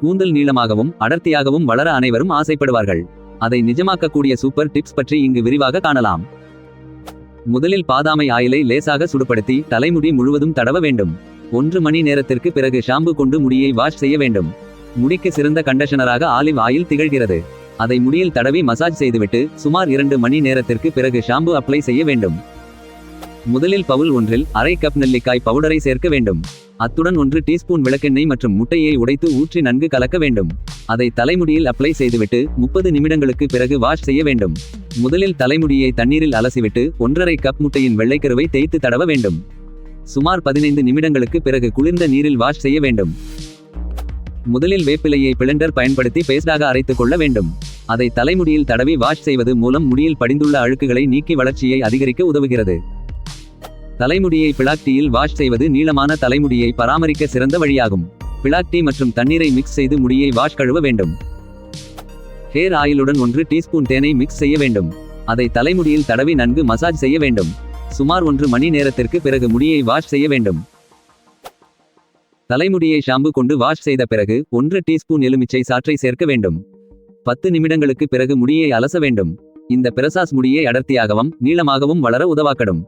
கூந்தல் நீளமாகவும் அடர்த்தியாகவும் வளர அனைவரும் ஆசைப்படுவார்கள். அதை நிஜமாக்கக்கூடிய சூப்பர் டிப்ஸ் பற்றி இங்கு விரிவாக காணலாம். முதலில் பாதாமை ஆயிலை லேசாக சுடுபடுத்தி தலைமுடி முழுவதும் தடவ வேண்டும். 1 மணி நேரத்திற்கு பிறகு ஷாம்பு கொண்டு முடியை வாஷ் செய்ய வேண்டும். முடிக்கு சிறந்த கண்டிஷனராக ஆலிவ் ஆயில் திகழ்கிறது. அதை முடியில் தடவி மசாஜ் செய்துவிட்டு சுமார் 2 மணி நேரத்திற்கு பிறகு ஷாம்பு அப்ளை செய்ய வேண்டும். முதலில் பவுல் ஒன்றில் அரை கப் நெல்லிக்காய் பவுடரை சேர்க்க வேண்டும். அத்துடன் 1 டீஸ்பூன் விளக்கெண்ணெய் மற்றும் முட்டையை உடைத்து ஊற்றி நன்கு கலக்க வேண்டும். அதை தலைமுடியில் அப்ளை செய்துவிட்டு 30 நிமிடங்களுக்கு பிறகு வாஷ் செய்ய வேண்டும். முதலில் தலைமுடியை தண்ணீரில் அலசிவிட்டு 1½ கப் முட்டையின் வெள்ளைக்கருவை தேய்த்து தடவ வேண்டும். சுமார் 15 நிமிடங்களுக்கு பிறகு குளிர்ந்த நீரில் வாஷ் செய்ய வேண்டும். முதலில் வேப்பிலையை பிளெண்டர் பயன்படுத்தி பேஸ்டாக அரைத்துக் கொள்ள வேண்டும். அதை தலைமுடியில் தடவி வாஷ் செய்வது மூலம் முடியில் படிந்துள்ள அழுக்குகளை நீக்கி வளர்ச்சியை அதிகரிக்க உதவுகிறது. தலைமுடியை பிளாக் டீயில் வாஷ் செய்வது நீளமான தலைமுடியை பராமரிக்க சிறந்த வழியாகும். பிளாக் டீ மற்றும் தண்ணீரை மிக்ஸ் செய்து முடியை வாஷ் கழுவ வேண்டும். ஹேர் ஆயிலுடன் 1 டீஸ்பூன் தேனை மிக்ஸ் செய்ய வேண்டும். அதை தலைமுடியில் தடவி நன்கு மசாஜ் செய்ய வேண்டும். சுமார் 1 மணி நேரத்திற்கு பிறகு முடியை வாஷ் செய்ய வேண்டும். தலைமுடியை ஷாம்பு கொண்டு வாஷ் செய்த பிறகு 1 டீஸ்பூன் எலுமிச்சை சாற்றை சேர்க்க வேண்டும். 10 நிமிடங்களுக்கு பிறகு முடியை அலச வேண்டும். இந்த பிரசாஸ் முடியை அடர்த்தியாகவும் நீளமாகவும் வளர உதவாக்கடும்.